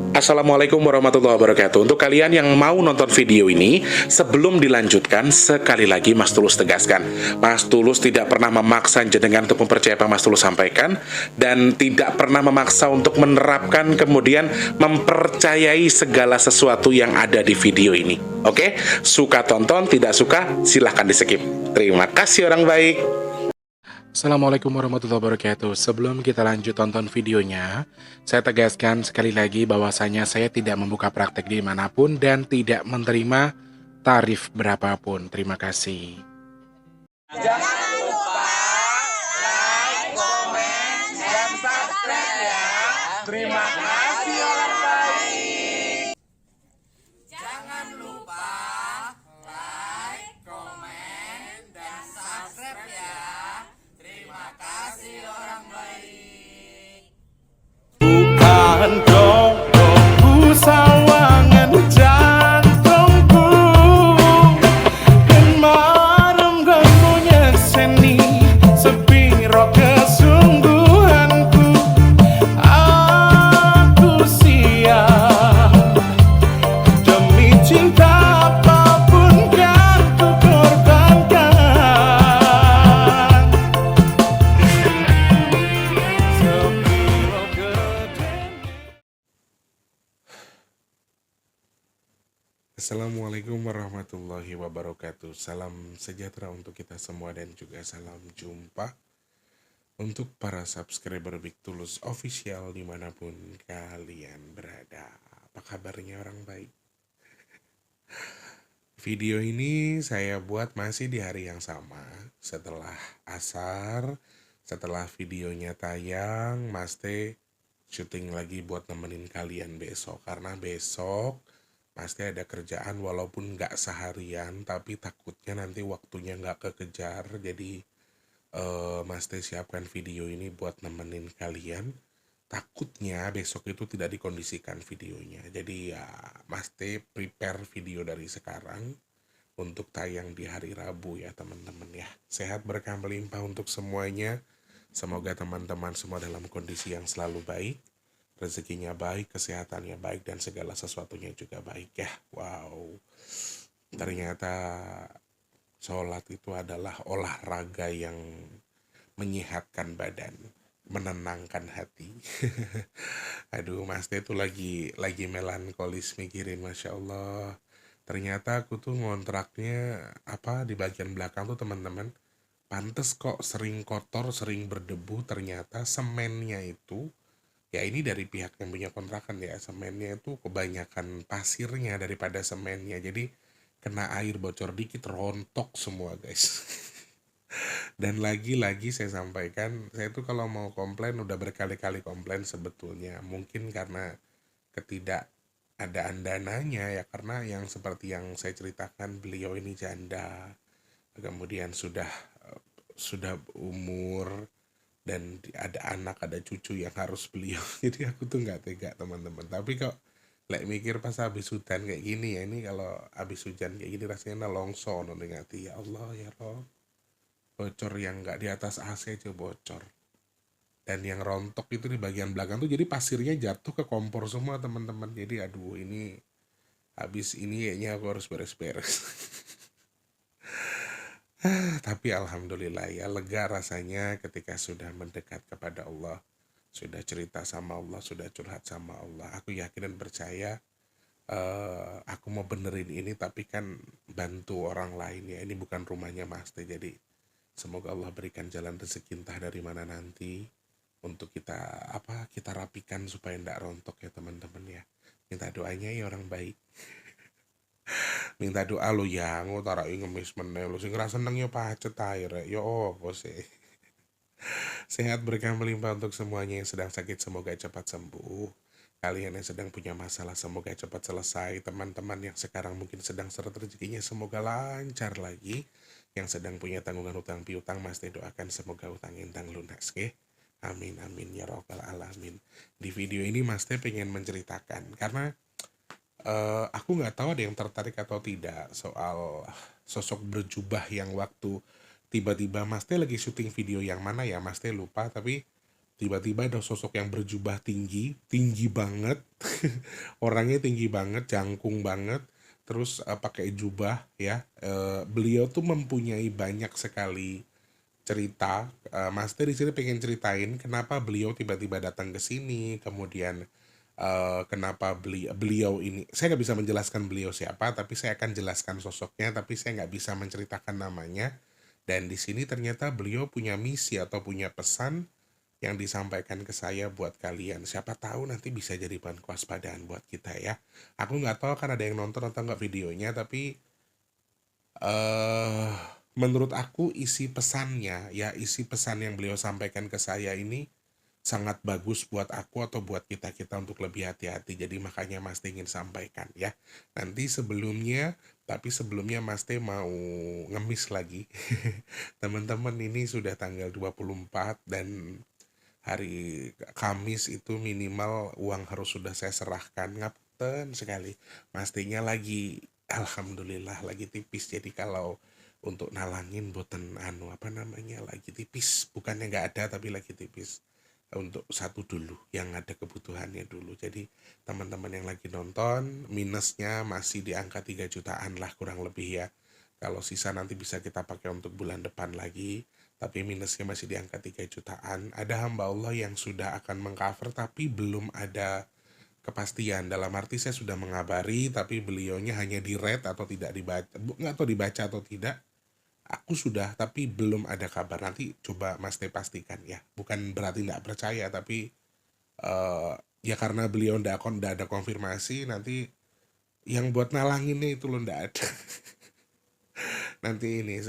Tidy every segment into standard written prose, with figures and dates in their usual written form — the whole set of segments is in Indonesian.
Assalamualaikum warahmatullahi wabarakatuh. Untuk kalian yang mau nonton video ini, sebelum dilanjutkan, sekali lagi Mas Tulus tegaskan, Mas Tulus tidak pernah memaksa jenengan untuk mempercayai apa Mas Tulus sampaikan, dan tidak pernah memaksa untuk menerapkan kemudian mempercayai segala sesuatu yang ada di video ini. Oke? Suka tonton, tidak suka silahkan di skip. Terima kasih orang baik. Assalamualaikum warahmatullahi wabarakatuh. Sebelum kita lanjut tonton videonya, saya tegaskan sekali lagi bahwasanya saya tidak membuka praktek dimanapun dan tidak menerima tarif berapapun. Terima kasih. Jangan lupa like, komen, dan subscribe ya. Terima kasih orang baik. Jangan lupa like, komen, dan subscribe ya. Terima kasih orang baik. Bukan dongku sawangan jantungku dan marem ganggunya seni sepiro kesungguhanku. Aku siap demi cinta apapun kan ku korbankan. Sepiro gedenya. Assalamualaikum warahmatullahi wabarakatuh. Salam sejahtera untuk kita semua dan juga salam jumpa untuk para subscriber Big Tulus Official dimanapun kalian berada. Apa kabarnya orang baik? Video ini saya buat masih di hari yang sama setelah asar, setelah videonya tayang, Mas T syuting lagi buat nemenin kalian besok. Karena besok pasti ada kerjaan walaupun nggak seharian, tapi takutnya nanti waktunya nggak kekejar. Jadi Mas T siapkan video ini buat nemenin kalian. Takutnya besok itu tidak dikondisikan videonya. Jadi ya Mas T prepare video dari sekarang untuk tayang di hari Rabu ya teman-teman ya. Sehat berkah melimpah untuk semuanya. Semoga teman-teman semua dalam kondisi yang selalu baik. Rezekinya baik, kesehatannya baik, dan segala sesuatunya juga baik ya. Wow, ternyata sholat itu adalah olahraga yang menyehatkan badan, menenangkan hati. Aduh, Mas T itu lagi melankolis mikirin, Masya Allah. Ternyata aku tuh ngontraknya apa di bagian belakang tuh teman-teman. Pantes kok sering kotor, sering berdebu. Ternyata semennya itu, ya ini dari pihak yang punya kontrakan ya, semennya itu kebanyakan pasirnya daripada semennya. Jadi kena air bocor dikit rontok semua guys. Dan lagi-lagi saya sampaikan, saya tuh kalau mau komplain udah berkali-kali komplain sebetulnya. Mungkin karena ketidakadaan dananya ya, karena yang seperti yang saya ceritakan, beliau ini janda, kemudian sudah umur, dan ada anak, ada cucu yang harus beliau. Jadi aku tuh nggak tega teman-teman. Tapi kok mikir pas habis hujan kayak gini ya, ini kalau habis hujan kayak gini rasanya longso nengati ya Allah ya Rob. Bocor yang nggak di atas AC aja bocor. Dan yang rontok itu di bagian belakang tuh jadi pasirnya jatuh ke kompor semua teman-teman. Jadi aduh, ini habis ini kayaknya aku harus beres-beres. Tapi alhamdulillah ya, lega rasanya ketika sudah mendekat kepada Allah, sudah cerita sama Allah, sudah curhat sama Allah. Aku yakin dan percaya aku mau benerin ini, tapi kan bantu orang lain ya. Ini bukan rumahnya Mas T, jadi semoga Allah berikan jalan rezeki entah dari mana nanti untuk kita rapikan supaya ndak rontok ya teman-teman ya. Minta doanya ya orang baik. Minta doa lo yang utara ngemis meneh lo sing ra seneng yo pacet ae rek yo opo sih. Sehat berkah melimpah untuk semuanya yang sedang sakit, semoga cepat sembuh. Kalian yang sedang punya masalah semoga cepat selesai. Teman-teman yang sekarang mungkin sedang seret rezekinya semoga lancar lagi. Yang sedang punya tanggungan hutang piutang, Mas T doakan semoga hutang intang lunas ke. Amin amin ya robbal alamin. Di video ini Mas T pengen menceritakan karena aku nggak tahu ada yang tertarik atau tidak soal sosok berjubah yang waktu tiba-tiba Mas T lagi syuting video yang mana ya, Mas T lupa, tapi tiba-tiba ada sosok yang berjubah tinggi, tinggi banget, orangnya tinggi banget, jangkung banget, terus pakai jubah ya. Beliau tuh mempunyai banyak sekali cerita. Mas Teh di sini pengen ceritain kenapa beliau tiba-tiba datang ke sini, kemudian kenapa beliau ini. Saya nggak bisa menjelaskan beliau siapa, tapi saya akan jelaskan sosoknya, tapi saya nggak bisa menceritakan namanya. Dan di sini ternyata beliau punya misi atau punya pesan yang disampaikan ke saya buat kalian. Siapa tahu nanti bisa jadi bahan kewaspadaan buat kita ya. Aku nggak tahu kan ada yang nonton atau nggak videonya, tapi eh menurut aku isi pesannya ya, isi pesan yang beliau sampaikan ke saya ini sangat bagus buat aku atau buat kita-kita untuk lebih hati-hati. Jadi makanya Mas Teh ingin sampaikan ya. Nanti sebelumnya Mas Teh mau ngemis lagi. Teman-teman, ini sudah tanggal 24 dan hari Kamis itu minimal uang harus sudah saya serahkan. Ngapten sekali. Mas Teh-nya lagi alhamdulillah lagi tipis. Jadi kalau untuk nalangin boten apa namanya lagi tipis, bukannya nggak ada tapi lagi tipis untuk satu dulu yang ada kebutuhannya dulu. Jadi teman-teman yang lagi nonton minusnya masih di angka 3 jutaan lah kurang lebih ya. Kalau sisa nanti bisa kita pakai untuk bulan depan lagi, tapi minusnya masih di angka 3 jutaan. Ada hamba Allah yang sudah akan mengcover tapi belum ada kepastian. Dalam arti saya sudah mengabari tapi beliaunya hanya di read atau tidak dibaca, nggak tahu dibaca atau tidak. Aku sudah, tapi belum ada kabar. Nanti coba Mas Teh pastikan ya. Bukan berarti nggak percaya, tapi ya karena beliau nggak ada konfirmasi, nanti yang buat nalanginnya itu loh nggak ada. Nanti ini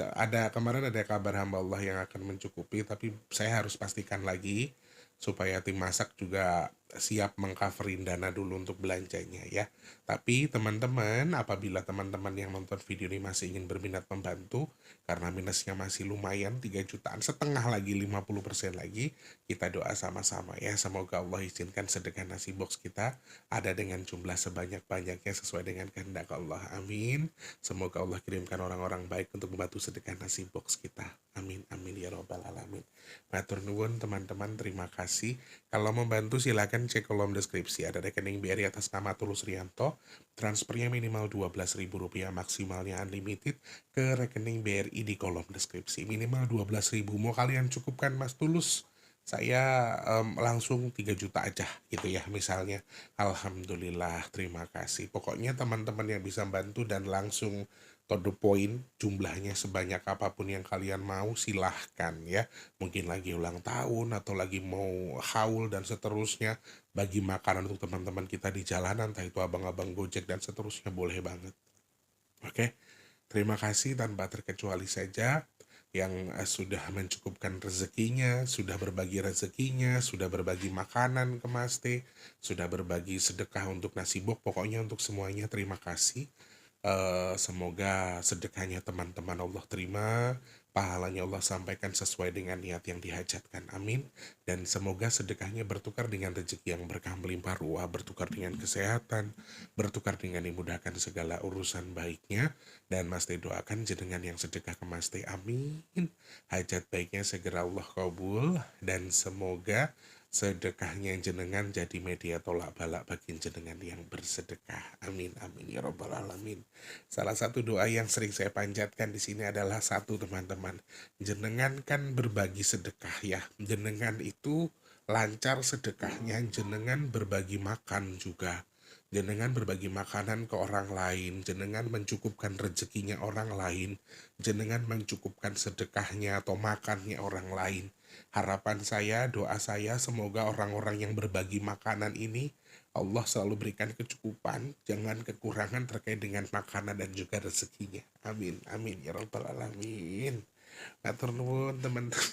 kemarin ada kabar hamba Allah yang akan mencukupi, tapi saya harus pastikan lagi supaya tim masak juga siap mengcoverin dana dulu untuk belanjanya ya. Tapi teman-teman, apabila teman-teman yang nonton video ini masih ingin berminat membantu, karena minusnya masih lumayan 3 jutaan setengah lagi, 50% lagi, kita doa sama-sama ya. Semoga Allah izinkan sedekah nasi box kita ada dengan jumlah sebanyak-banyaknya sesuai dengan kehendak Allah. Amin. Semoga Allah kirimkan orang-orang baik untuk membantu sedekah nasi box kita. Amin, amin ya robbal alamin. Matur nuwun teman-teman, terima kasih. Kalau membantu silakan cek kolom deskripsi, ada rekening BRI atas nama Tulus Rianto. Transfernya minimal Rp12.000, maksimalnya unlimited ke rekening BRI di kolom deskripsi. Minimal 12.000. Mau kalian cukupkan Mas Tulus? Saya langsung 3 juta aja gitu ya misalnya. Alhamdulillah, terima kasih. Pokoknya teman-teman yang bisa bantu dan langsung to the point, jumlahnya sebanyak apapun yang kalian mau silahkan ya. Mungkin lagi ulang tahun atau lagi mau haul dan seterusnya, bagi makanan untuk teman-teman kita di jalanan, entah itu abang-abang Gojek dan seterusnya, boleh banget. Oke, terima kasih tanpa terkecuali saja yang sudah mencukupkan rezekinya, sudah berbagi rezekinya, sudah berbagi makanan ke Mas Teh, sudah berbagi sedekah untuk nasi box, pokoknya untuk semuanya terima kasih. Semoga sedekahnya teman-teman Allah terima, pahalanya Allah sampaikan sesuai dengan niat yang dihajatkan, amin. Dan semoga sedekahnya bertukar dengan rezeki yang berkah melimpah ruah, bertukar dengan kesehatan, bertukar dengan dimudahkan segala urusan baiknya. Dan Mas Teh doakan jenengan yang sedekah ke Mas Teh, amin. Hajat baiknya segera Allah kabul, dan semoga sedekahnya jenengan jadi media tolak balak bagi jenengan yang bersedekah. Amin, amin ya robbal alamin. Salah satu doa yang sering saya panjatkan di sini adalah satu teman-teman, jenengan kan berbagi sedekah ya. Jenengan itu lancar sedekahnya, jenengan berbagi makan juga. Jenengan berbagi makanan ke orang lain, jenengan mencukupkan rezekinya orang lain, jenengan mencukupkan sedekahnya atau makannya orang lain. Harapan saya, doa saya, semoga orang-orang yang berbagi makanan ini Allah selalu berikan kecukupan, jangan kekurangan terkait dengan makanan dan juga rezekinya. Amin, amin ya rabbal alamin. Matur nuwun teman-teman.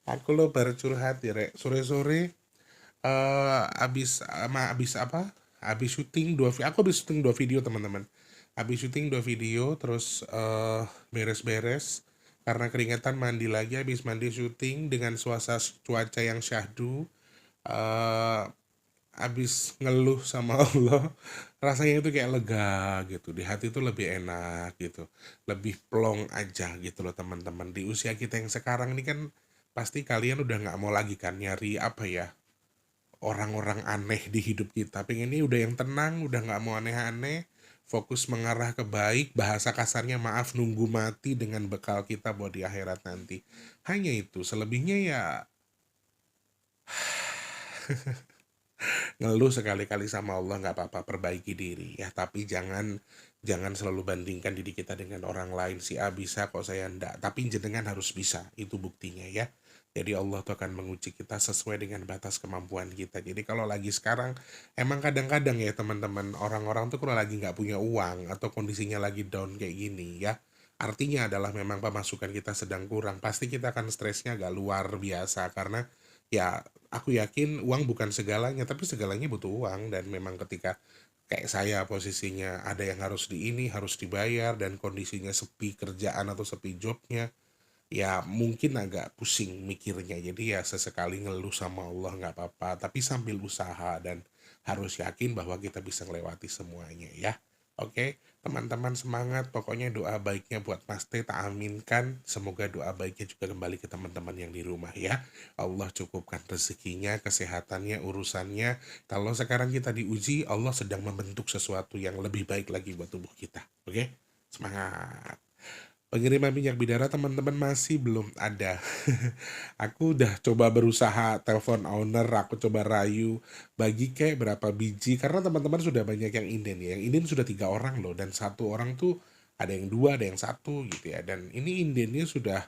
Aku lo baru curhat ya, Rek. Sore-sore Abis syuting aku habis syuting 2 video teman-teman. Habis syuting 2 video terus beres-beres karena keringetan, mandi lagi, habis mandi syuting dengan suasana cuaca yang syahdu, habis ngeluh sama Allah, rasanya itu kayak lega gitu, di hati itu lebih enak gitu, lebih plong aja gitu loh teman-teman. Di usia kita yang sekarang ini kan pasti kalian udah nggak mau lagi kan nyari apa ya, orang-orang aneh di hidup kita. Pengennya udah yang tenang, udah nggak mau aneh-aneh, fokus mengarah ke baik, bahasa kasarnya maaf nunggu mati dengan bekal kita buat di akhirat nanti. Hanya itu, selebihnya ya ngeluh sekali-kali sama Allah nggak apa-apa, perbaiki diri ya, tapi jangan jangan selalu bandingkan diri kita dengan orang lain. Si A bisa kok saya enggak, tapi jenengan harus bisa, itu buktinya ya. Jadi Allah tuh akan menguji kita sesuai dengan batas kemampuan kita. Jadi kalau lagi sekarang emang kadang-kadang ya teman-teman, orang-orang tuh kalau lagi nggak punya uang atau kondisinya lagi down kayak gini ya, artinya adalah memang pemasukan kita sedang kurang, pasti kita akan stresnya agak luar biasa. Karena ya aku yakin uang bukan segalanya, tapi segalanya butuh uang. Dan memang ketika kayak saya posisinya ada yang harus di ini, harus dibayar, dan kondisinya sepi kerjaan atau sepi jobnya, ya mungkin agak pusing mikirnya. Jadi ya sesekali ngeluh sama Allah nggak apa-apa, tapi sambil usaha dan harus yakin bahwa kita bisa melewati semuanya ya. Oke, teman-teman semangat. Pokoknya doa baiknya buat Mas T tak aminkan. Semoga doa baiknya juga kembali ke teman-teman yang di rumah ya. Allah cukupkan rezekinya, kesehatannya, urusannya. Kalau sekarang kita diuji, Allah sedang membentuk sesuatu yang lebih baik lagi buat tubuh kita. Oke, semangat. Pengiriman minyak bidara teman-teman masih belum ada. Aku udah coba berusaha telepon owner, aku coba rayu, bagi kayak berapa biji, karena teman-teman sudah banyak yang inden ya. Yang inden sudah 3 orang loh, dan 1 orang tuh ada yang 2, ada yang 1 gitu ya. Dan ini indennya sudah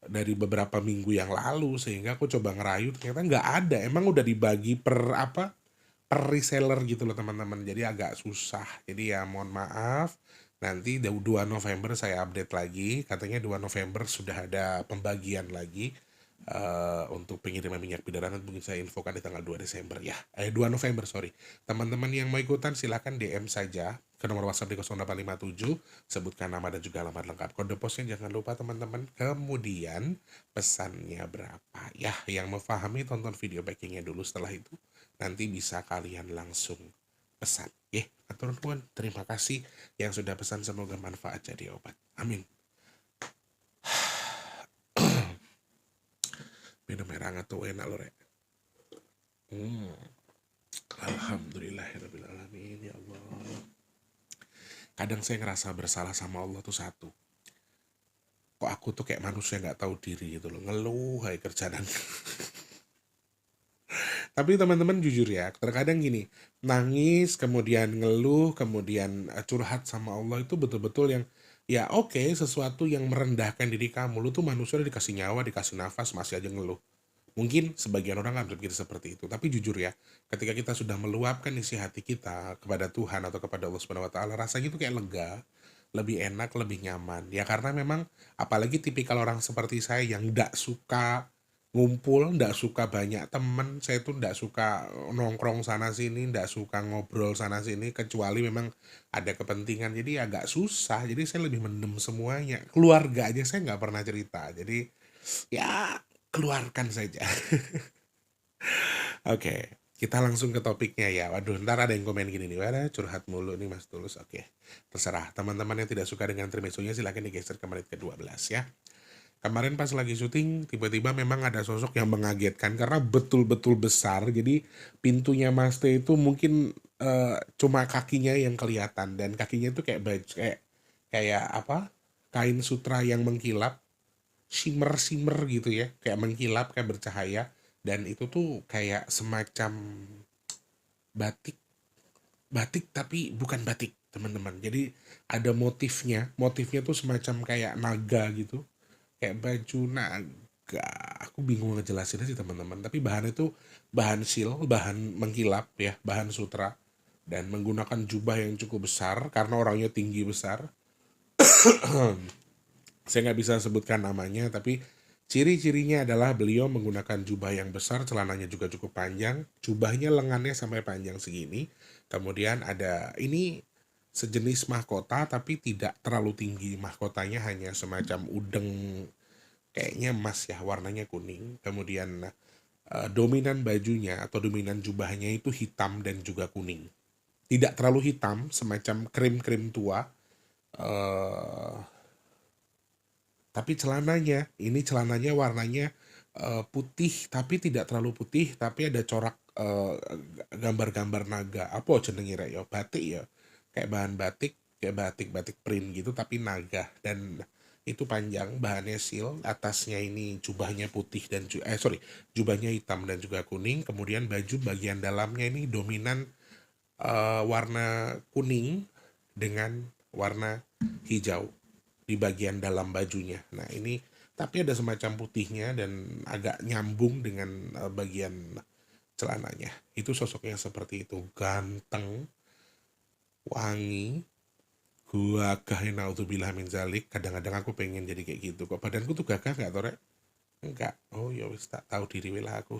dari beberapa minggu yang lalu, sehingga aku coba ngerayu ternyata nggak ada. Emang udah dibagi per apa? Per reseller gitu loh teman-teman. Jadi agak susah. Jadi ya mohon maaf. Nanti 2 November saya update lagi. Katanya 2 November sudah ada pembagian lagi untuk pengiriman minyak bidara. Nanti mungkin saya infokan di tanggal 2 Desember ya. 2 November sorry. Teman-teman yang mau ikutan silakan DM saja ke nomor WhatsApp di 0857, sebutkan nama dan juga alamat lengkap. Kode posnya jangan lupa teman-teman. Kemudian pesannya berapa ya. Yang mau pahami tonton video backingnya dulu, setelah itu nanti bisa kalian langsung pesan ya. Atur nuhun, terima kasih yang sudah pesan, semoga manfaat jadi obat, amin. Minum air hangat tuh enak loh rek. Alhamdulillahirrahmanirrahim ya Allah. Kadang saya ngerasa bersalah sama Allah tuh satu, kok aku tuh kayak manusia nggak tahu diri gitu loh, ngeluh kayak kerjaan. Tapi teman-teman jujur ya, terkadang gini, nangis, kemudian ngeluh, kemudian curhat sama Allah itu betul-betul yang, ya oke, sesuatu yang merendahkan diri kamu. Lu tuh manusia udah dikasih nyawa, dikasih nafas, masih aja ngeluh. Mungkin sebagian orang nggak berpikir seperti itu, tapi jujur ya, ketika kita sudah meluapkan isi hati kita kepada Tuhan atau kepada Allah Subhanahu Wa Taala, rasanya itu kayak lega, lebih enak, lebih nyaman. Ya karena memang, apalagi tipikal orang seperti saya yang nggak suka ngumpul, nggak suka banyak temen, saya tuh nggak suka nongkrong sana sini, nggak suka ngobrol sana sini, kecuali memang ada kepentingan. Jadi agak susah, jadi saya lebih mendem semuanya. Keluarga aja saya nggak pernah cerita, jadi ya keluarkan saja. Oke, kita langsung ke topiknya ya. Waduh, ntar ada yang komen gini nih, wadah curhat mulu nih Mas Tulus. Oke, terserah. Teman-teman yang tidak suka dengan intermezzonya silahkan digeser ke menit ke-12 ya. Kemarin pas lagi syuting, tiba-tiba memang ada sosok yang mengagetkan karena betul-betul besar. Jadi pintunya Mas T itu mungkin cuma kakinya yang kelihatan, dan kakinya itu kayak baju kayak apa? Kain sutra yang mengkilap, shimmer gitu ya, kayak mengkilap, kayak bercahaya, dan itu tuh kayak semacam batik tapi bukan batik, teman-teman. Jadi ada motifnya tuh semacam kayak naga gitu, kayak baju naga. Aku bingung ngejelasinnya sih teman-teman, tapi bahan itu bahan bahan mengkilap ya, bahan sutra, dan menggunakan jubah yang cukup besar karena orangnya tinggi besar. Saya nggak bisa sebutkan namanya, tapi ciri-cirinya adalah beliau menggunakan jubah yang besar, celananya juga cukup panjang, jubahnya lengannya sampai panjang segini. Kemudian ada ini sejenis mahkota tapi tidak terlalu tinggi, mahkotanya hanya semacam udeng, kayaknya emas ya, warnanya kuning. Kemudian dominan bajunya atau dominan jubahnya itu hitam dan juga kuning, tidak terlalu hitam, semacam krim tua. Tapi celananya warnanya putih tapi tidak terlalu putih, tapi ada corak gambar-gambar naga. Apa jenenge rek ya? Batik ya. Kayak bahan batik, kayak batik-batik print gitu tapi naga, dan itu panjang, bahannya sil, atasnya ini jubahnya putih dan jubahnya hitam dan juga kuning, kemudian baju bagian dalamnya ini dominan warna kuning dengan warna hijau di bagian dalam bajunya. Nah, ini tapi ada semacam putihnya dan agak nyambung dengan bagian celananya. Itu sosoknya seperti itu, ganteng, wangi, gagah, naudzubillah min zalik. Kadang-kadang aku pengen jadi kayak gitu kok. Badanku tuh gagah nggak, Tore? Enggak. Oh ya wis, tak tahu diri lah aku.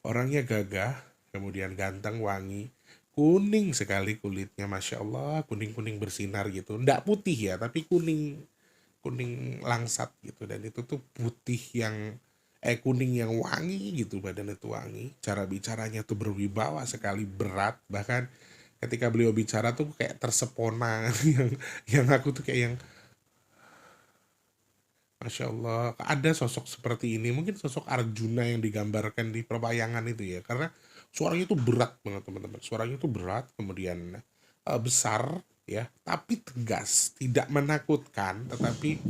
Orangnya gagah, kemudian ganteng, wangi, kuning sekali kulitnya, masya Allah, kuning-kuning bersinar gitu. Nggak putih ya, tapi kuning kuning langsat gitu, dan itu tuh putih yang kuning yang wangi gitu, badan itu wangi, cara bicaranya tuh berwibawa sekali, berat, bahkan ketika beliau bicara tuh kayak tersepona yang aku tuh kayak yang Masya Allah, ada sosok seperti ini, mungkin sosok Arjuna yang digambarkan di perwayangan itu ya, karena suaranya itu berat banget teman-teman, suaranya itu berat, kemudian besar ya, tapi tegas, tidak menakutkan, tetapi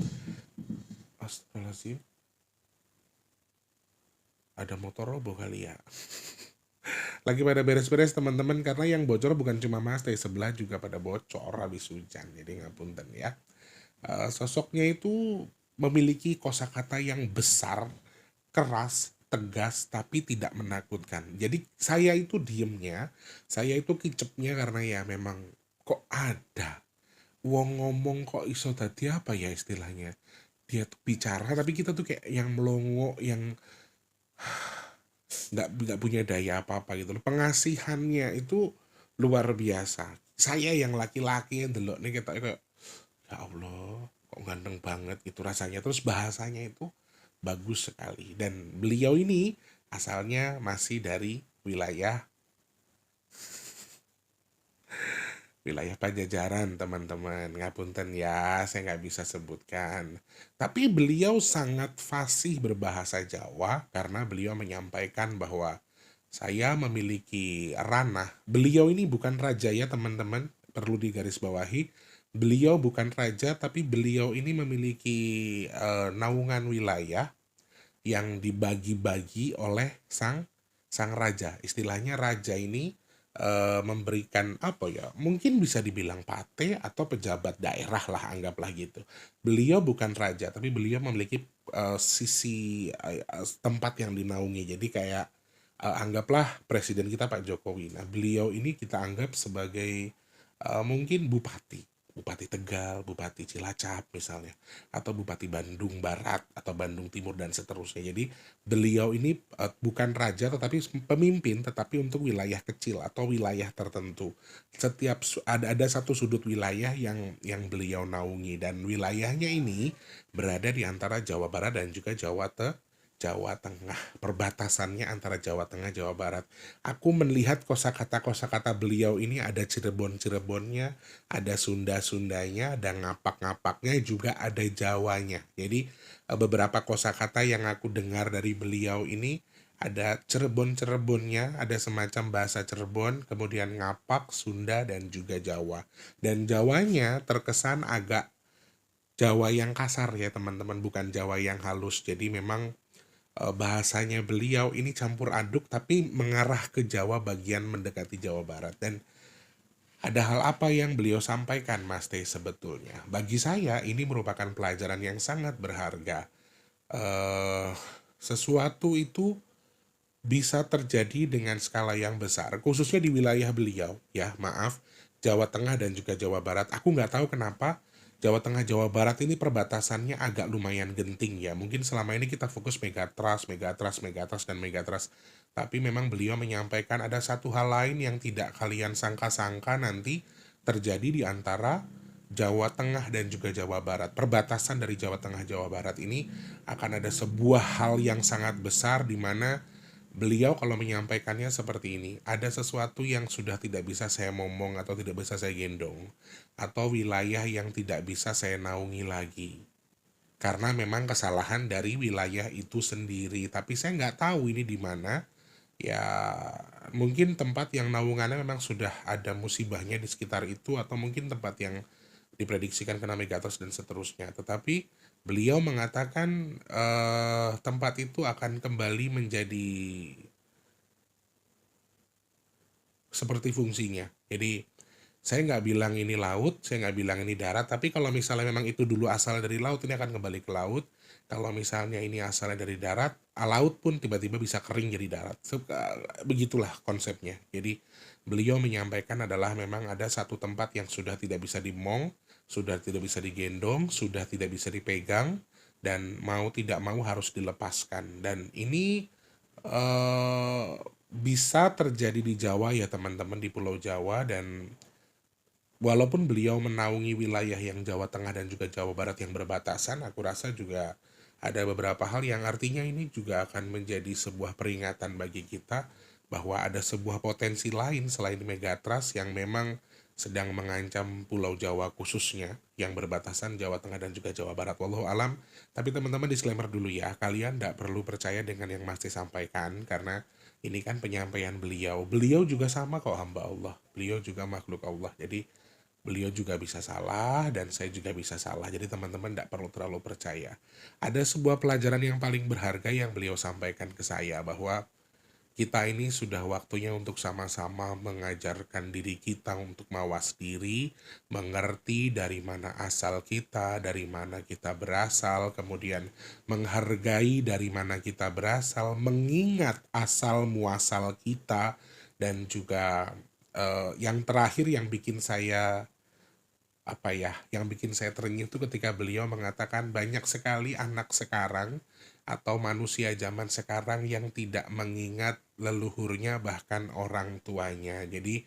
astagfirullahaladzim, ada motor roboh kali ya. Lagi pada beres-beres teman-teman, karena yang bocor bukan cuma Mas Teh, sebelah juga pada bocor habis hujan, jadi ngapunten ya. Sosoknya itu memiliki kosakata yang besar, keras, tegas, tapi tidak menakutkan. Jadi saya itu diemnya, saya itu kicepnya karena ya memang kok ada wong ngomong kok iso tadi apa ya istilahnya. Dia tuh bicara tapi kita tuh kayak yang melongo, yang nggak punya daya apa-apa gitu loh. Pengasihannya itu luar biasa. Saya yang laki-laki yang delok nih kita kayak ya Allah, kok ganteng banget gitu rasanya. Terus bahasanya itu bagus sekali. Dan beliau ini asalnya masih dari wilayah Pajajaran teman-teman. Ngapunten ya, saya nggak bisa sebutkan. Tapi beliau sangat fasih berbahasa Jawa karena beliau menyampaikan bahwa saya memiliki ranah. Beliau ini bukan raja ya teman-teman, perlu digarisbawahi. Beliau bukan raja, tapi beliau ini memiliki naungan wilayah yang dibagi-bagi oleh sang raja. Istilahnya raja ini memberikan apa ya? Mungkin bisa dibilang pate atau pejabat daerah lah, anggaplah gitu. Beliau bukan raja, tapi beliau memiliki sisi tempat yang dinaungi. Jadi kayak anggaplah presiden kita Pak Jokowi. Nah, beliau ini kita anggap sebagai mungkin Bupati Tegal, Bupati Cilacap misalnya, atau Bupati Bandung Barat atau Bandung Timur dan seterusnya. Jadi beliau ini bukan raja tetapi pemimpin, tetapi untuk wilayah kecil atau wilayah tertentu. Setiap ada satu sudut wilayah yang beliau naungi, dan wilayahnya ini berada di antara Jawa Barat dan juga Jawa Tengah, perbatasannya antara Jawa Tengah, Jawa Barat. Aku melihat kosakata beliau ini ada Cirebon-Cirebonnya, ada Sunda-Sundanya, ada ngapak-ngapaknya, juga ada Jawanya. Jadi beberapa kosakata yang aku dengar dari beliau ini ada Cirebon-Cirebonnya, ada semacam bahasa Cirebon, kemudian ngapak, Sunda, dan juga Jawa. Dan Jawanya terkesan agak Jawa yang kasar ya teman-teman, bukan Jawa yang halus. Jadi memang bahasanya beliau ini campur aduk tapi mengarah ke Jawa bagian mendekati Jawa Barat. Dan ada hal apa yang beliau sampaikan Mas Teh sebetulnya? Bagi saya ini merupakan pelajaran yang sangat berharga. Sesuatu itu bisa terjadi dengan skala yang besar, khususnya di wilayah beliau, ya maaf, Jawa Tengah dan juga Jawa Barat. Aku nggak tahu kenapa Jawa Tengah, Jawa Barat ini perbatasannya agak lumayan genting ya. Mungkin selama ini kita fokus Megatrust, dan Megatrust. Tapi memang beliau menyampaikan ada satu hal lain yang tidak kalian sangka-sangka nanti terjadi di antara Jawa Tengah dan juga Jawa Barat. Perbatasan dari Jawa Tengah, Jawa Barat ini akan ada sebuah hal yang sangat besar di mana beliau kalau menyampaikannya seperti ini, ada sesuatu yang sudah tidak bisa saya ngomong atau tidak bisa saya gendong, atau wilayah yang tidak bisa saya naungi lagi. karena memang kesalahan dari wilayah itu sendiri. Tapi saya nggak tahu ini di mana. Ya mungkin tempat yang naungannya memang sudah ada musibahnya di sekitar itu, atau mungkin tempat yang diprediksikan kena megatrust dan seterusnya. Tetapi beliau mengatakan tempat itu akan kembali menjadi seperti fungsinya. Jadi saya nggak bilang ini laut, saya nggak bilang ini darat, tapi kalau misalnya memang itu dulu asalnya dari laut, ini akan kembali ke laut. Kalau misalnya ini asalnya dari darat, laut pun tiba-tiba bisa kering jadi darat. Begitulah konsepnya. Jadi beliau menyampaikan adalah memang ada satu tempat yang sudah tidak bisa dimong, sudah tidak bisa digendong, sudah tidak bisa dipegang, dan mau tidak mau harus dilepaskan. Dan ini bisa terjadi di Jawa ya teman-teman, di Pulau Jawa. Dan walaupun beliau menaungi wilayah yang Jawa Tengah dan juga Jawa Barat yang berbatasan, aku rasa juga ada beberapa hal yang artinya ini juga akan menjadi sebuah peringatan bagi kita bahwa ada sebuah potensi lain selain megatrust yang memang sedang mengancam Pulau Jawa khususnya yang berbatasan Jawa Tengah dan juga Jawa Barat. Wallahu alam. Tapi teman-teman disclaimer dulu ya, kalian tidak perlu percaya dengan yang Mas sampaikan karena ini kan penyampaian beliau. Beliau juga sama kok hamba Allah. Beliau juga makhluk Allah. Jadi beliau juga bisa salah dan saya juga bisa salah. Jadi teman-teman tidak perlu terlalu percaya. Ada sebuah pelajaran yang paling berharga yang beliau sampaikan ke saya bahwa kita ini sudah waktunya untuk sama-sama mengajarkan diri kita untuk mawas diri, mengerti dari mana asal kita, dari mana kita berasal, kemudian menghargai dari mana kita berasal, mengingat asal muasal kita, dan juga yang terakhir yang bikin saya yang bikin saya terenyuh itu ketika beliau mengatakan banyak sekali anak sekarang atau manusia zaman sekarang yang tidak mengingat leluhurnya bahkan orang tuanya. Jadi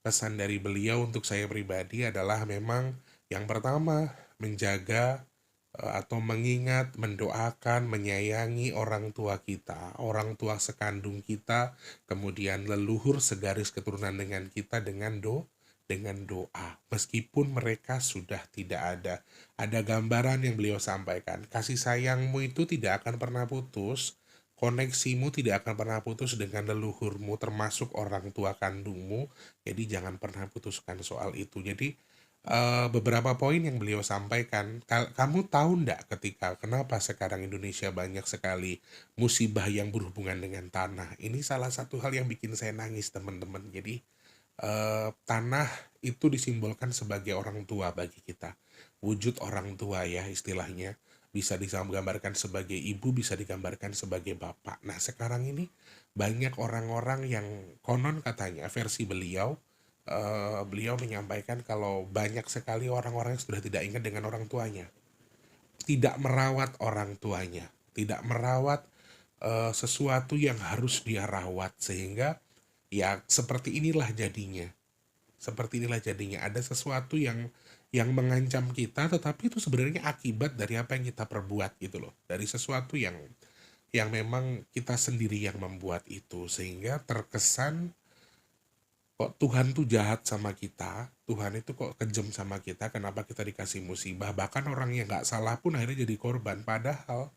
pesan dari beliau untuk saya pribadi adalah memang yang pertama menjaga atau mengingat, mendoakan, menyayangi orang tua kita, orang tua sekandung kita, kemudian leluhur segaris keturunan dengan kita dengan doa, meskipun mereka sudah tidak ada. Ada gambaran yang beliau sampaikan, kasih sayangmu itu tidak akan pernah putus, koneksimu tidak akan pernah putus dengan leluhurmu, termasuk orang tua kandungmu, jadi jangan pernah putuskan soal itu. Jadi beberapa poin yang beliau sampaikan, kamu tahu ndak ketika kenapa sekarang Indonesia banyak sekali musibah yang berhubungan dengan tanah? Ini salah satu hal yang bikin saya nangis teman-teman. Jadi tanah itu disimbolkan sebagai orang tua bagi kita. Wujud orang tua ya istilahnya. Bisa digambarkan sebagai ibu, bisa digambarkan sebagai bapak. Nah sekarang ini banyak orang-orang yang konon katanya versi beliau, beliau menyampaikan kalau banyak sekali orang-orang yang sudah tidak ingat dengan orang tuanya. Tidak merawat orang tuanya. Tidak merawat sesuatu yang harus dia rawat. Sehingga ya seperti inilah jadinya. Seperti inilah jadinya. Ada sesuatu yang mengancam kita, tetapi itu sebenarnya akibat dari apa yang kita perbuat gitu loh. Dari sesuatu yang memang kita sendiri yang membuat itu. Sehingga terkesan kok Tuhan tuh jahat sama kita, Tuhan itu kok kejam sama kita, kenapa kita dikasih musibah. Bahkan orang yang gak salah pun akhirnya jadi korban. Padahal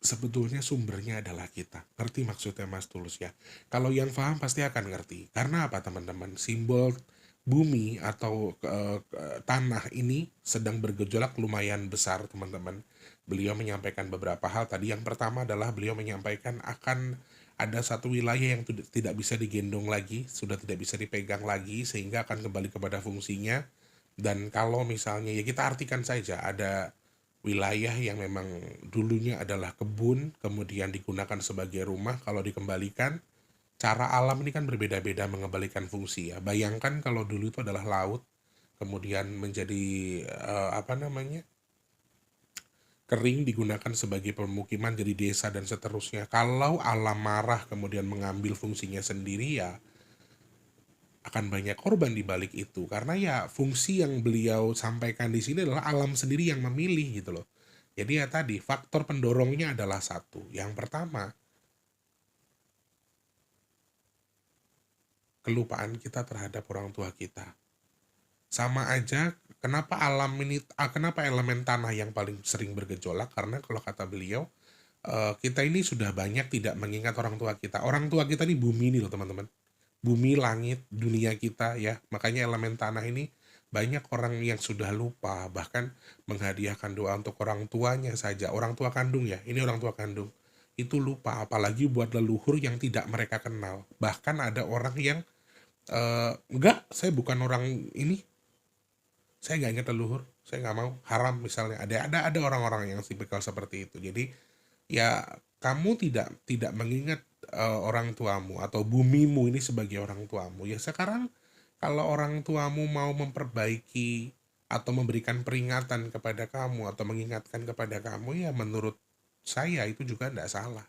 sebetulnya sumbernya adalah kita. Ngerti maksudnya Mas Tulus ya? Kalau yang paham pasti akan ngerti. Karena apa teman-teman? Simbol bumi atau tanah ini sedang bergejolak lumayan besar teman-teman. Beliau menyampaikan beberapa hal tadi. Yang pertama adalah beliau menyampaikan akan ada satu wilayah yang tidak bisa digendong lagi, sudah tidak bisa dipegang lagi, sehingga akan kembali kepada fungsinya. Dan kalau misalnya ya kita artikan saja ada wilayah yang memang dulunya adalah kebun, kemudian digunakan sebagai rumah, kalau dikembalikan, cara alam ini kan berbeda-beda mengembalikan fungsi ya. Bayangkan kalau dulu itu adalah laut, kemudian menjadi kering, digunakan sebagai pemukiman, jadi desa dan seterusnya. Kalau alam marah kemudian mengambil fungsinya sendiri ya, akan banyak korban di balik itu. Karena ya fungsi yang beliau sampaikan di sini adalah alam sendiri yang memilih gitu loh. Jadi ya tadi faktor pendorongnya adalah satu. Yang pertama, kelupaan kita terhadap orang tua kita. Sama aja Kenapa alam ini, kenapa elemen tanah yang paling sering bergejolak? Karena kalau kata beliau, kita ini sudah banyak tidak mengingat orang tua kita. Orang tua kita nih bumi ini loh teman-teman. Bumi, langit, dunia kita ya. Makanya elemen tanah ini banyak orang yang sudah lupa, bahkan menghadiahkan doa untuk orang tuanya saja. Orang tua kandung ya, ini orang tua kandung. Itu lupa, apalagi buat leluhur yang tidak mereka kenal. Bahkan ada orang yang, enggak, saya bukan orang ini, saya nggak ingat leluhur, saya nggak mau, haram misalnya. Ada orang-orang yang tipikal seperti itu. Jadi ya kamu tidak mengingat orang tuamu atau bumimu ini sebagai orang tuamu. Ya sekarang kalau orang tuamu mau memperbaiki atau memberikan peringatan kepada kamu atau mengingatkan kepada kamu, ya menurut saya itu juga tidak salah.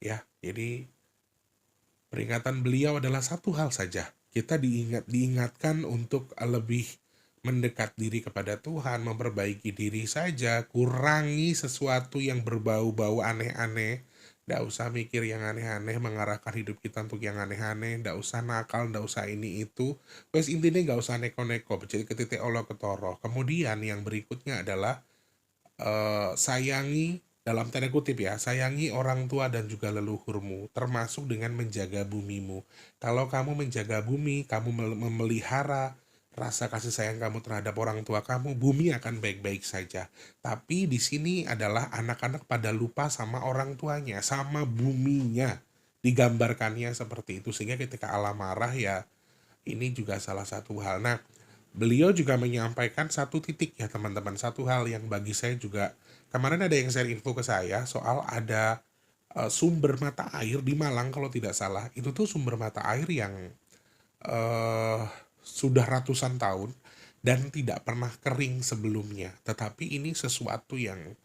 Ya, jadi peringatan beliau adalah satu hal saja. Kita diingatkan untuk lebih mendekat diri kepada Tuhan, memperbaiki diri saja, kurangi sesuatu yang berbau-bau aneh-aneh. Nggak usah mikir yang aneh-aneh, mengarahkan hidup kita untuk yang aneh-aneh. Nggak usah nakal, nggak usah ini itu. Wes intinya nggak usah neko-neko, becik ke titik Allah ketoro. Kemudian yang berikutnya adalah sayangi, dalam tanda kutip ya, sayangi orang tua dan juga leluhurmu, termasuk dengan menjaga bumimu. Kalau kamu menjaga bumi, kamu memelihara rasa kasih sayang kamu terhadap orang tua kamu, bumi akan baik-baik saja. Tapi di sini adalah anak-anak pada lupa sama orang tuanya, sama buminya. Digambarkannya seperti itu, sehingga ketika Allah marah ya ini juga salah satu hal. Nah, beliau juga menyampaikan satu titik ya teman-teman, satu hal yang bagi saya juga, kemarin ada yang share info ke saya soal ada sumber mata air di Malang kalau tidak salah. Itu tuh sumber mata air yang eh sudah ratusan tahun dan tidak pernah kering sebelumnya. Tetapi ini sesuatu yang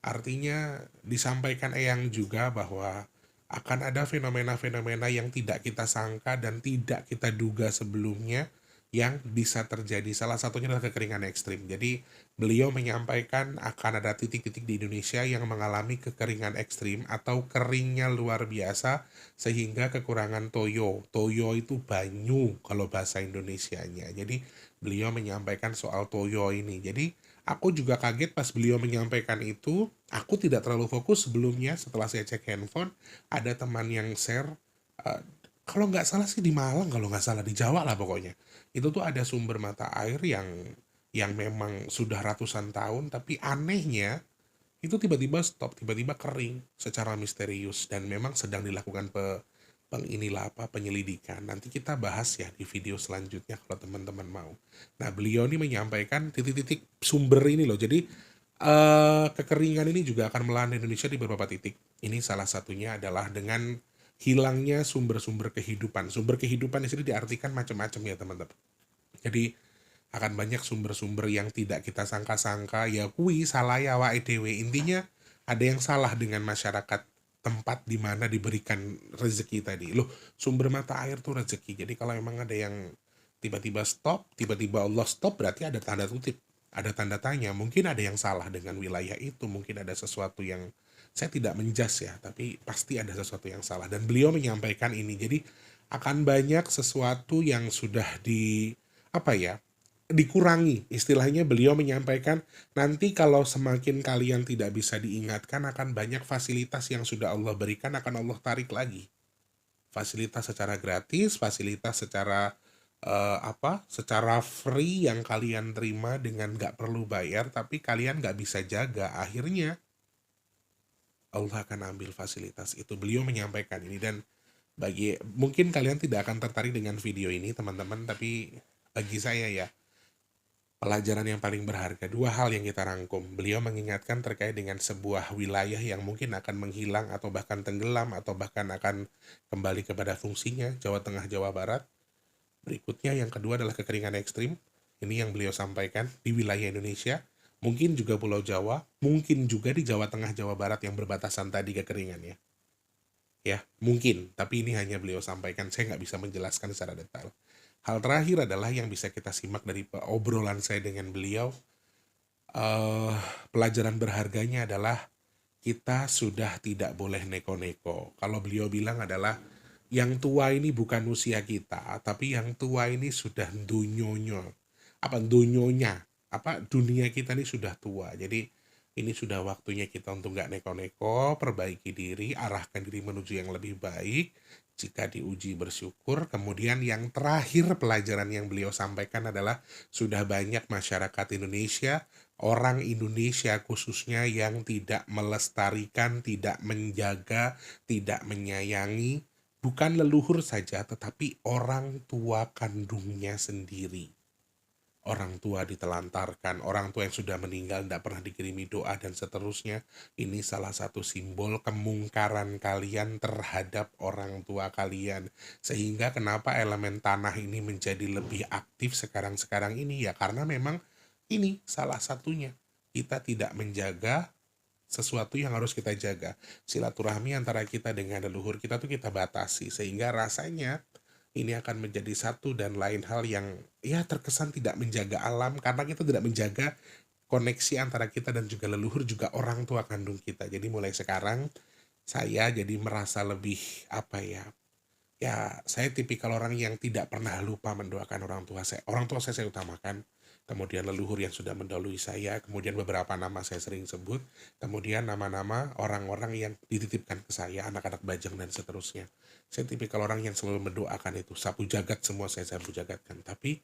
artinya disampaikan Eyang juga bahwa akan ada fenomena-fenomena yang tidak kita sangka dan tidak kita duga sebelumnya yang bisa terjadi. Salah satunya adalah kekeringan ekstrim. Jadi beliau menyampaikan akan ada titik-titik di Indonesia yang mengalami kekeringan ekstrim atau keringnya luar biasa sehingga kekurangan toyo. Toyo itu banyu kalau bahasa Indonesianya. Jadi beliau menyampaikan soal toyo ini. Jadi aku juga kaget pas beliau menyampaikan itu. Aku tidak terlalu fokus sebelumnya. Setelah saya cek handphone, ada teman yang share, eh, kalau nggak salah sih di Malang, kalau nggak salah di Jawa lah pokoknya. Itu tuh ada sumber mata air yang memang sudah ratusan tahun, tapi anehnya itu tiba-tiba stop, tiba-tiba kering secara misterius dan memang sedang dilakukan penyelidikan. Nanti kita bahas ya di video selanjutnya kalau teman-teman mau. Nah, beliau ini menyampaikan titik-titik sumber ini loh. Jadi kekeringan ini juga akan melanda Indonesia di beberapa titik. Ini salah satunya adalah dengan hilangnya sumber-sumber kehidupan. Sumber kehidupan di sini diartikan macam-macam ya teman-teman. Jadi akan banyak sumber-sumber yang tidak kita sangka-sangka, ya kui salah ya wa dewe. Intinya ada yang salah dengan masyarakat tempat di mana diberikan rezeki tadi. Loh, sumber mata air tuh rezeki. Jadi kalau memang ada yang tiba-tiba stop, tiba-tiba Allah stop, berarti ada tanda kutip, ada tanda tanya. Mungkin ada yang salah dengan wilayah itu, mungkin ada sesuatu yang saya tidak menjas ya, tapi pasti ada sesuatu yang salah. Dan beliau menyampaikan ini. Jadi akan banyak sesuatu yang sudah apa ya, dikurangi. Istilahnya beliau menyampaikan nanti kalau semakin kalian tidak bisa diingatkan, akan banyak fasilitas yang sudah Allah berikan akan Allah tarik lagi. Fasilitas secara gratis, fasilitas secara secara free yang kalian terima dengan gak perlu bayar, tapi kalian gak bisa jaga. Akhirnya Allah akan ambil fasilitas itu. Beliau menyampaikan ini, dan mungkin kalian tidak akan tertarik dengan video ini teman-teman, tapi bagi saya ya, pelajaran yang paling berharga, dua hal yang kita rangkum. Beliau mengingatkan terkait dengan sebuah wilayah yang mungkin akan menghilang atau bahkan tenggelam atau bahkan akan kembali kepada fungsinya, Jawa Tengah, Jawa Barat. Berikutnya yang kedua adalah kekeringan ekstrim. Ini yang beliau sampaikan di wilayah Indonesia. Mungkin juga Pulau Jawa, mungkin juga di Jawa Tengah, Jawa Barat yang berbatasan tadi kekeringannya. Ya, mungkin, tapi ini hanya beliau sampaikan, saya nggak bisa menjelaskan secara detail. Hal terakhir adalah yang bisa kita simak dari obrolan saya dengan beliau, pelajaran berharganya adalah kita sudah tidak boleh neko-neko. Kalau beliau bilang adalah, yang tua ini bukan usia kita, tapi yang tua ini sudah dunyonyo. dunyonya, dunia kita ini sudah tua. Jadi ini sudah waktunya kita untuk nggak neko-neko, perbaiki diri, arahkan diri menuju yang lebih baik. Jika diuji bersyukur. Kemudian yang terakhir pelajaran yang beliau sampaikan adalah sudah banyak masyarakat Indonesia, orang Indonesia khususnya yang tidak melestarikan, tidak menjaga, tidak menyayangi bukan leluhur saja, tetapi orang tua kandungnya sendiri. Orang tua ditelantarkan, orang tua yang sudah meninggal tidak pernah dikirimi doa dan seterusnya. Ini salah satu simbol kemungkaran kalian terhadap orang tua kalian. Sehingga kenapa elemen tanah ini menjadi lebih aktif sekarang-sekarang ini ya karena memang ini salah satunya. Kita tidak menjaga sesuatu yang harus kita jaga. Silaturahmi antara kita dengan leluhur kita tuh kita batasi sehingga rasanya ini akan menjadi satu dan lain hal yang ya terkesan tidak menjaga alam karena kita tidak menjaga koneksi antara kita dan juga leluhur juga orang tua kandung kita. Jadi mulai sekarang saya jadi merasa lebih saya tipikal orang yang tidak pernah lupa mendoakan orang tua saya. Orang tua saya utamakan, kemudian leluhur yang sudah mendahului saya, kemudian beberapa nama saya sering sebut, kemudian nama-nama orang-orang yang dititipkan ke saya, anak-anak bajang dan seterusnya. Saya tipikal orang yang selalu mendoakan itu, sapu jagat semua saya sapu jagatkan. Tapi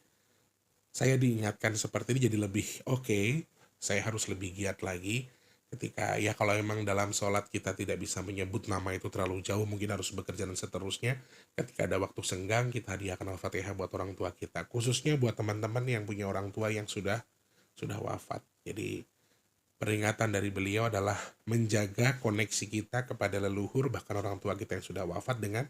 saya diingatkan seperti ini jadi lebih oke, saya harus lebih giat lagi. Ketika ya kalau emang dalam sholat kita tidak bisa menyebut nama itu terlalu jauh, mungkin harus bekerja dan seterusnya. Ketika ada waktu senggang, kita hadiahkan Al-Fatihah buat orang tua kita. Khususnya buat teman-teman yang punya orang tua yang sudah wafat. Jadi peringatan dari beliau adalah menjaga koneksi kita kepada leluhur, bahkan orang tua kita yang sudah wafat dengan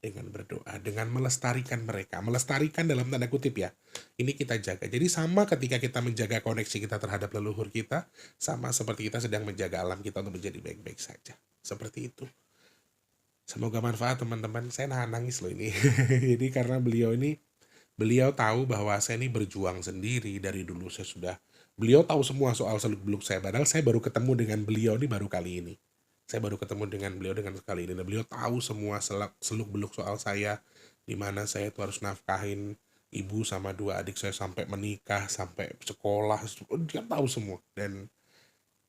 berdoa, dengan melestarikan mereka. Melestarikan dalam tanda kutip ya. Ini kita jaga. Jadi sama ketika kita menjaga koneksi kita terhadap leluhur kita, sama seperti kita sedang menjaga alam kita untuk menjadi baik-baik saja. Seperti itu. Semoga manfaat teman-teman. Saya nangis loh ini. Jadi karena beliau tahu bahwa saya ini berjuang sendiri dari dulu. Beliau tahu semua soal seluk-beluk saya. Padahal saya baru ketemu dengan beliau ini baru kali ini. Saya baru ketemu dengan beliau dengan sekali ini. Dan beliau tahu semua seluk-beluk soal saya. Dimana saya tuh harus nafkahin ibu sama 2 adik saya sampai menikah, sampai sekolah. Dia tahu semua. Dan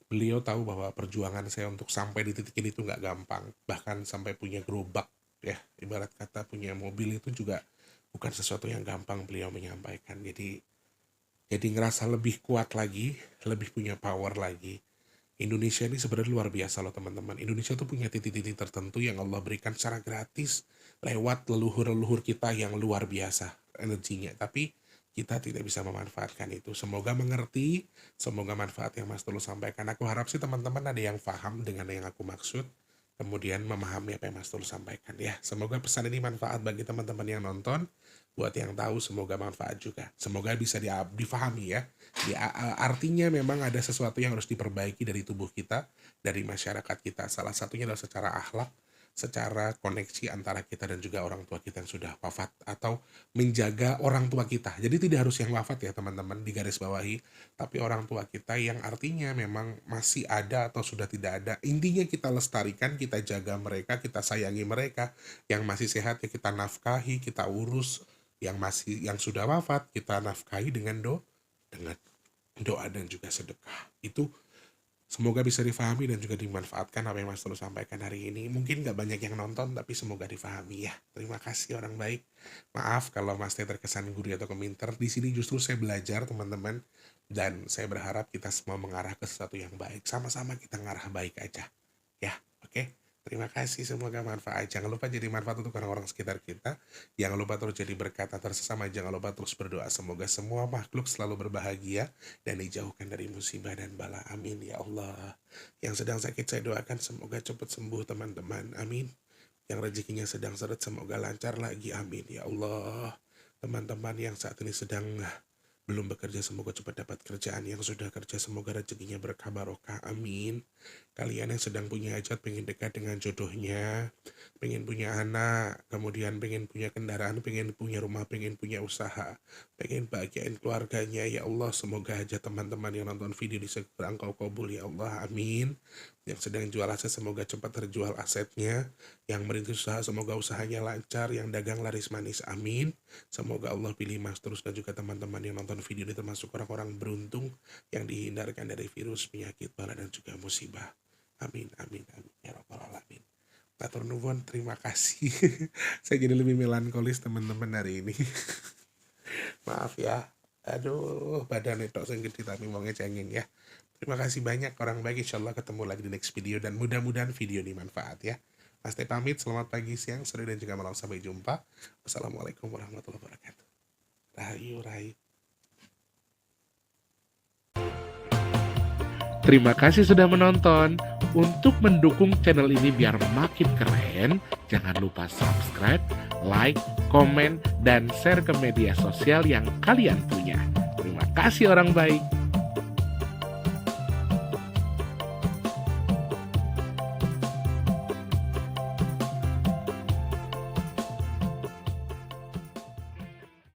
beliau tahu bahwa perjuangan saya untuk sampai di titik ini tuh nggak gampang. Bahkan sampai punya gerobak, ya ibarat kata punya mobil itu juga bukan sesuatu yang gampang beliau menyampaikan. Jadi ngerasa lebih kuat lagi, lebih punya power lagi. Indonesia ini sebenarnya luar biasa loh teman-teman. Indonesia tuh punya titik-titik tertentu yang Allah berikan secara gratis lewat leluhur-leluhur kita yang luar biasa energinya. Tapi kita tidak bisa memanfaatkan itu. Semoga mengerti, semoga manfaat yang Mas Tulus sampaikan. Aku harap sih teman-teman ada yang paham dengan yang aku maksud, kemudian memahami apa yang Mas Tulus sampaikan ya. Semoga pesan ini manfaat bagi teman-teman yang nonton. Buat yang tahu semoga manfaat juga. Semoga bisa difahami ya. Artinya memang ada sesuatu yang harus diperbaiki dari tubuh kita, dari masyarakat kita. Salah satunya adalah secara akhlak, secara koneksi antara kita dan juga orang tua kita yang sudah wafat atau menjaga orang tua kita. Jadi tidak harus yang wafat ya teman-teman, digaris bawahi, tapi orang tua kita yang artinya memang masih ada atau sudah tidak ada. Intinya kita lestarikan, kita jaga mereka, kita sayangi mereka. Yang masih sehat ya kita nafkahi, kita urus. Yang sudah wafat kita nafkahi dengan doa dan juga sedekah. Itu semoga bisa difahami dan juga dimanfaatkan apa yang Mas Tulus sampaikan hari ini. Mungkin gak banyak yang nonton, tapi semoga difahami ya. Terima kasih orang baik. Maaf kalau Mas Teh terkesan gurih atau keminter. Di sini justru saya belajar teman-teman. Dan saya berharap kita semua mengarah ke sesuatu yang baik. Sama-sama kita ngarah baik aja. Ya, oke? Terima kasih, semoga manfaat. Jangan lupa jadi manfaat untuk orang-orang sekitar kita. Jangan lupa terus jadi berkat antar sesama. Jangan lupa terus berdoa. Semoga semua makhluk selalu berbahagia dan dijauhkan dari musibah dan bala. Amin ya Allah. Yang sedang sakit saya doakan semoga cepat sembuh teman-teman. Amin. Yang rezekinya sedang seret semoga lancar lagi. Amin ya Allah. Teman-teman yang saat ini sedang belum bekerja semoga cepat dapat kerjaan. Yang sudah kerja semoga rezekinya berkah barokah. Amin. Kalian yang sedang punya hajat, pengen dekat dengan jodohnya, pengen punya anak, kemudian pengen punya kendaraan, pengen punya rumah, pengen punya usaha, pengen bahagiain keluarganya, ya Allah, semoga hajat teman-teman yang nonton video ini segera Engkau kabul, ya Allah, amin. Yang sedang jual aset, semoga cepat terjual asetnya. Yang merintis usaha, semoga usahanya lancar. Yang dagang laris manis, amin. Semoga Allah pilih Mas terus dan juga teman-teman yang nonton video ini termasuk orang-orang beruntung yang dihindarkan dari virus, penyakit, bala, dan juga musibah. Amin, amin, amin, ya rabbal alamin. Matur nuwun, terima kasih. Saya jadi lebih melankolis teman-teman hari ini. Maaf ya. Aduh, badan itu sing gede tapi mau ngecengin ya. Terima kasih banyak orang baik. Insyaallah ketemu lagi di next video dan mudah-mudahan video ini manfaat ya. Mas Teh pamit, selamat pagi, siang, sore, dan juga malam. Sampai jumpa. Wassalamualaikum warahmatullahi wabarakatuh. Rahayu, rahayu. Terima kasih sudah menonton. Untuk mendukung channel ini biar makin keren, jangan lupa subscribe, like, komen, dan share ke media sosial yang kalian punya. Terima kasih orang baik.